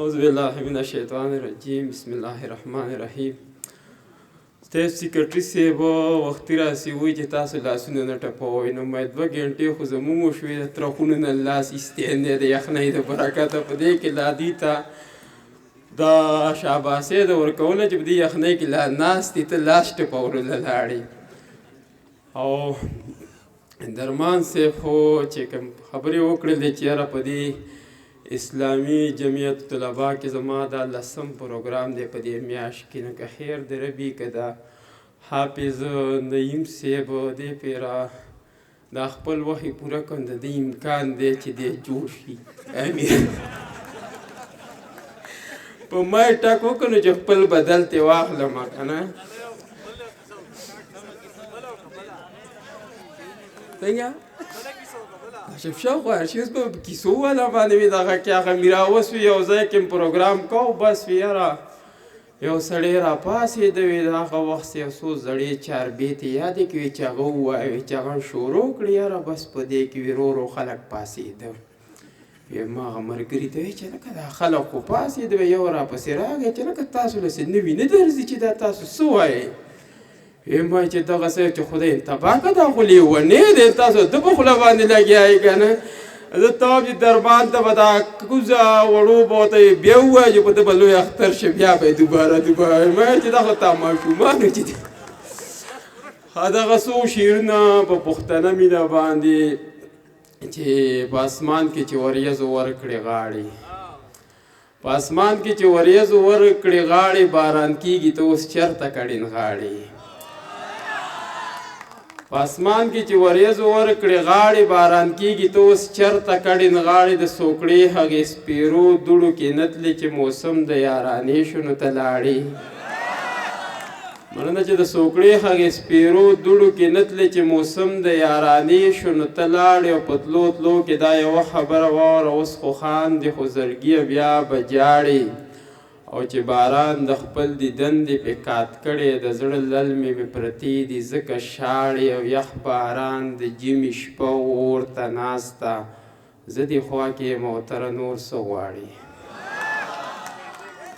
أعوذ بالله من الشیطان الرجیم بسم الله الرحمن الرحیم. سټیټ سیکرټري صاحب وختي راسي وایي چې تاسو لاسونه نه ټپوئ، نو ما 2 غنټې خو زموږ وشوې د ترخونو نه لاس ایستین دی د یخنۍ د برکته. په دې کې لا دوی ته دا شاباسي د ورکوله چې په دې یخنۍ کې لا ناست دي، ته لاس ټپولو له لاړې. او درمان صاحب خو چې کوم خبرې وکړلې چې یاره په دې اسلامي جمعیت طلبا کې زما دا 10م پروګرام دی په دې میاشت کې، نو که خیر د ربي که دا حافظ نعیم صاحب دې پیره دا خپل وحي پوره کړم، د دې امکان دی چې دی جوړ شي. امین. په ما یې ټاک وکړ نو چې خپل بدل ترې واخلم که نه. څنګه شف شاوخوا هرشیز په کیسو والا باندې مې دغه کې هغه میراوس وي، یو ځای کې پروګرام کوو بس وي یاره یو سړی راپاڅېده وي، د هغه وخت یو څو زړې چاربیتې یادې کړي چې هغه ووایي چې هغه شروع کړي یاره بس په دې کې وي ورو ورو خلک پاڅېده. ویم ما هغه ملګري ته وایي چې لکه دا خلک خو پاڅېده وي، یو راپسې راغی چې لکه تاسو له څه نوي نه درځي چې دا تاسو څه وایئ. ویم وایي چې دغه صاحب چې خدای انتباه که دا خو لیونی دی، تاسو ده په خوله باندې لګیایي که نه. زه ته وایم چې دربان ته به دا کوزه وړو به ورته بیا ووایه چې په ده به لوی اختر شي، بیا به یې دوباره ویم چې دا خو تا ماشومانو چې دي دغه څو شعرونه په پښتنه مینه باندې چې په اسمان کې چې وریځو ورکړې غاړې، په اسمان کې چې وریځو ورکړې غاړې، باران کېږي ته اوس چېرته کړین غاړې. په اسمان کې چې وریځو ورکړې غاړې، باران کېږي ته اوس چېرته کړین غاړې. د سوکړې هغې سپېرو دوړو کې نتلې چې موسم د یارانې شو نو ته لاړې. مننه چې د سوکړې هغې سپېرو دوړو کې نتلې چې موسم د یارانې شو نو ته لاړې. او په تلو تلو کې دا یوه خبره واوره، اوس خو خاندې خو زړګیه بیا به جاړې. او چې باران د خپل دیدن دې پې کات کړی، د زړه للمې مې پرتې دي ځکه شاړې. او یخ باران د ژمي شپه اور ته ناسته، زه دې خوا کې یم او تره نور څه غواړې.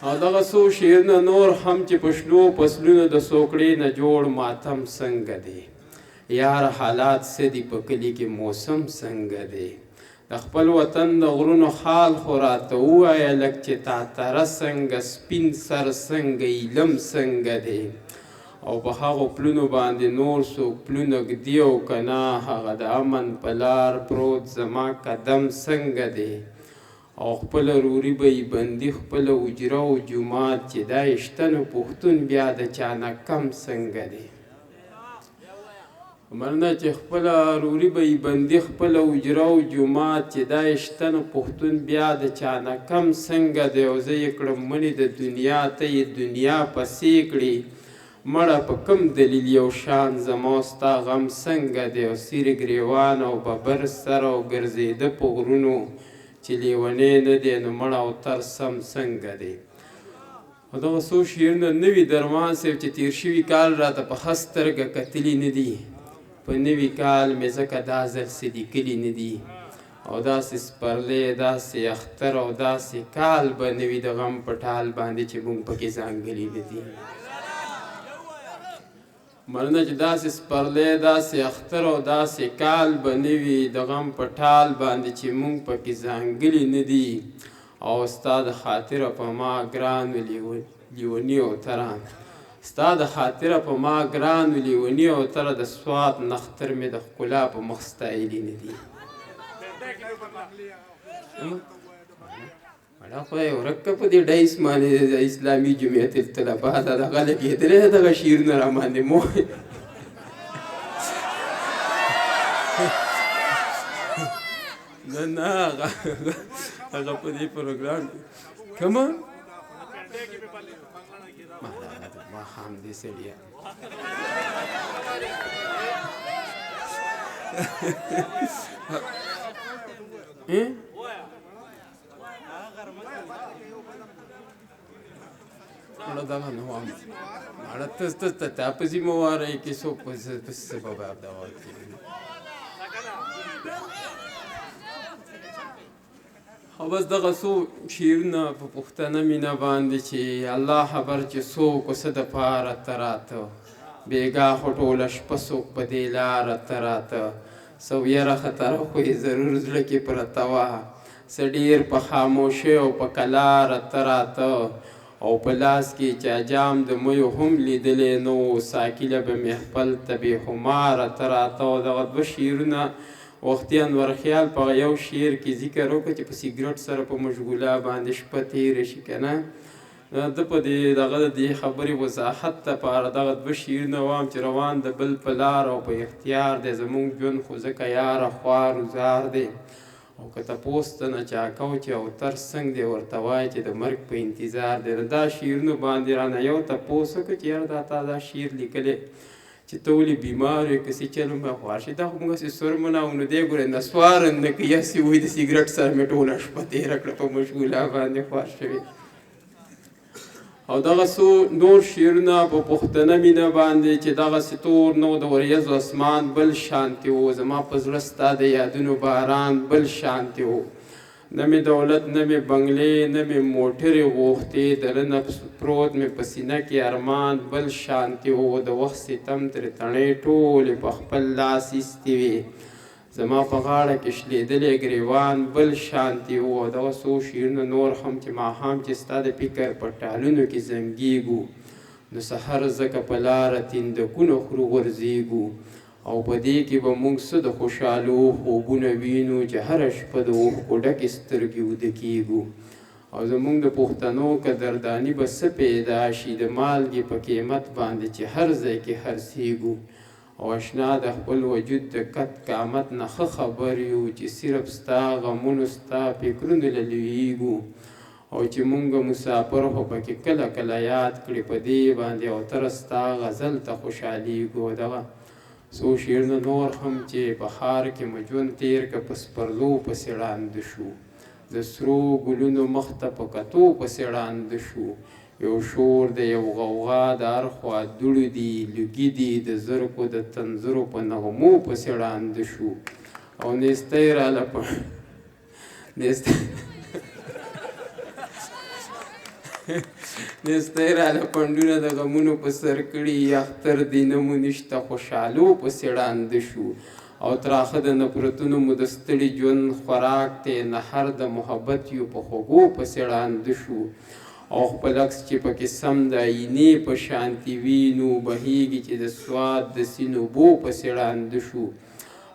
او دغه څو شعرونه نور هم چې په شنو فصلونو د سوکړې نه جوړ ماتم څنګه دی، یاره حالات څه دي په کلي کې موسم څنګه دی. د خپل وطن د غرونو حال خو راته ووایه لږ چې تا تره څنګه، سپین سر څنګه، ایلم څنګه دی. او په هغو پلونو باندې نور څوک پلونه ږدي او که نه، هغه د امن په لار پروت زما قدم څنګه دی. او خپله روري به یې بندي، خپله حجره او جومات چې دا یې شته نو پښتون بیا د چا نه کم څنګه دی. مننه چې خپله روري به یې بندي، خپله حجره او جومات چې دا یې شته نو پښتون بیا د چا نه کم څنګه دی. او زه یې کړم مړې د دنیا، ته یې دنیا پسې کړې مړه، په کوم دلیل یو شان زما او ستا غم څنګه دی. او سیر ګریوان او ببر سر او ګرځېده په غرونو، چې لیونی نه دی نو مړه او تر سم څنګه دی. او دغه څو شعرونه نوي درمان صاحب چې تېر شوي کال راته په ښه سترګه کتلي نه دي، په نوي کال مې ځکه دا ځل څه لیکلي نه دي. او داسې سپرلی، داسې اختر او داسې کال به نه وي د غم په ټال باندې چې موږ پکې ځانګلي نه دي. مننه چې داسې سپرلی، داسې اختر او داسې کال به نه وي د غم په ټال باندې چې موږ پکې ځانګلي نه دي. او ستا د خاطره په ما ګرانو لیوني او تران، ستا د خاطره په ما ګرانو لیوني او تره، د سوات نختر مې د ښکلا په مخ ستایلي نه دي. مړه خدای ورک که په دې ډیس باندې د اسلامي جمعیت طلبا دا دغه لګېدلی دغه شعرونه را باندې موی نه هغه په دې پروګرام کې کومه ما هم دې سړیا مړه دغه نه وم مړه ته تا پسې مه وارئ کې څوک پسې سبب دا ورکوي. او بس دغه څو شعرونه په پښتنه مینه باندې چې الله خبر چې څوک څه دپاره ته راته بېګا خو ټوله شپه څوک په دې لاره ته راته څه ویره خطره خو یې ضرور زړه کې پرته وه څه ډېر په خاموشۍ او په کلاره ته راته او په لاس کې چا جام د میو هم لیدلی نه و ساکیله به مې خپل ته بې خماره ته راته او دغه دوه شعرونه وختي انور خیال په یو شعر کې ذکر وکړه چې په سیګرټ سره په مشغوله باندې شپه تېره شي که نه ده په دې دغه د دې خبرې وضاحت دپاره دغه دوه شعرونه وایم چې روان د بل په لار او په اختیار دی زموږ ژوند خو ځکه یاره خوار وزار دی او که تپوس ته نه چا کو چې اوتر څنګ دی ورته وایي چې د مرګ په انتظار دی دا شعرونو باندې رانه یو تپوس وکړه چې یاره دا تا دا شعر لیکلی چې ته ولې بیمار یې که څه چل به خوار شي دا خو موږ هسې سرمنه او نو دی ګورې نسواره نه که یسې وایي د سیګرټ سره مې ټوله شپه تېره کړه په مشغوله باندې خوار شوي او دغه څو نور شعرونه په پښتنه مینه باندې چې دغسې تور نه و د وریځو اسمان بل شانتې و زما په زړه ستا د یادونو باران بل شانتې و نه مې دولت نه مې بنګلې نه مې موټرې غوښتې دله نفس پروت مې په سینه کې ارمان بل شانتې و د وخت ستم ترې تڼۍ ټولې په خپل لاس ایستې وې زما په غاړه کې شلېدلی ګریوان بل شانتې و او دغه څو شعرونه نور هم چې ماښام چې ستا د فکر په ټالونو کې زنګېږو نو سحر ځکه په لاره تندکونه خورو غورځېږو او په دې کې به موږ څه د خوشحالو خوبونه وینو چې هره شپه د اوښکو ډکې سترګې وده کېږو او زموږ د پښتنو قدرداني به څه پیدا شي د مالګې په قیمت باندې چې هر ځای کې خرڅېږو او اشنا د خپل وجود د قد قامت نه ښه خبر یو چې صرف ستا غمونو ستا فکرونو له لویږو او چې مونږ مسافر خو پکې کله کله یاد کړي په دې باندې او تر ستا غزل ته خوشحالیږو دغه څو شعرونه نور هم چې په ښار کې مو ژوند تېر که په سپرلو پسې ړانده شو د سرو ګلونو مخ ته په کتو پسې ړانده شو یو شور د یو غوغا د هر خوا دوړې دي لوګي دي د زرکو د تنظرو په نغمو پسې ړانده شو او نیستی راله نیستی راله پنډونه د غمونو په سر کړي اختر دی نه مو نشته خوشحالو پسې ړانده شو او تراخه د نفرتونو مو د ستړي ژوند خوراک دی نهر د محبت یو په خوږو پسې ړانده شو او خپل عکس چې پکې سم د آینې په شانتې وي نو بهیږي چې د سواد د سیند اوبو پسې ړانده شو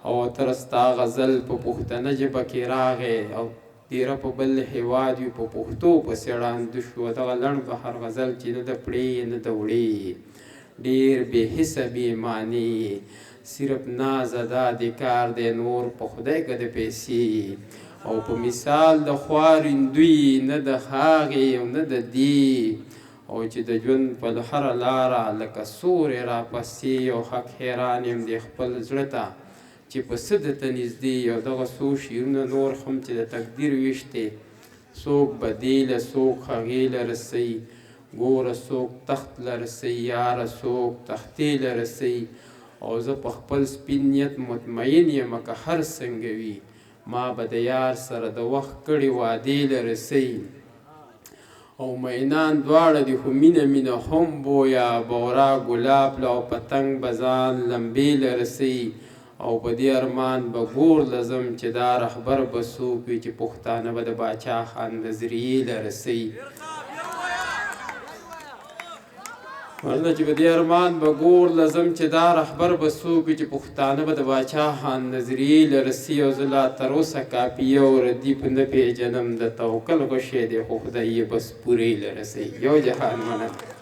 او تر ستا غزل په پښتنه ژبه کې راغی او تیره په بل هیواد وي په پښتو پسې ړانده شو دغه لنډ بهر غزل چې نه د پړې نه د وړې ډېر بې حسه بې معنې صرف نازه دا د کار دی نور په خدای که د پیسې او په مثال د خوارندوی نه د هغې او نه د دې او چې د ژوند په هره لاره لکه سورې راپسې او حق حیران یم د خپل زړه ته چې په څه درته نږدې او دغه څو شعرونه نور هم چې د تقدیر ویش دی څوک بدې له څوک هغې له رسوي ګوره څوک تخت له رسوي یاره څوک تختې له رسوي او زه په خپل سپین نیت مطمئن یم که هر څنګه وي ما به د یار سره د وخت کړي وعدې له رسوي او مینان دواړه دي خو مینه مینه هم بویه بورا ګلاب له او پتنګ به ځان لمبې له رسوي او په دې ارمان به ګور لزم چې دا رهبر به څوک وي چې پښتانه به د باچا خان نظریې له رسوي ورنه چې په دې ارمان به ګور لزم چې دا رهبر به څوک وي چې پښتانه به د باچا خان نظریې له رسي او زه لا تر اوسه کاپیه او ردیف نه پېژنم د توکل غوښې دی خو خدای یې بس پورې له رسوي یو جهان مننه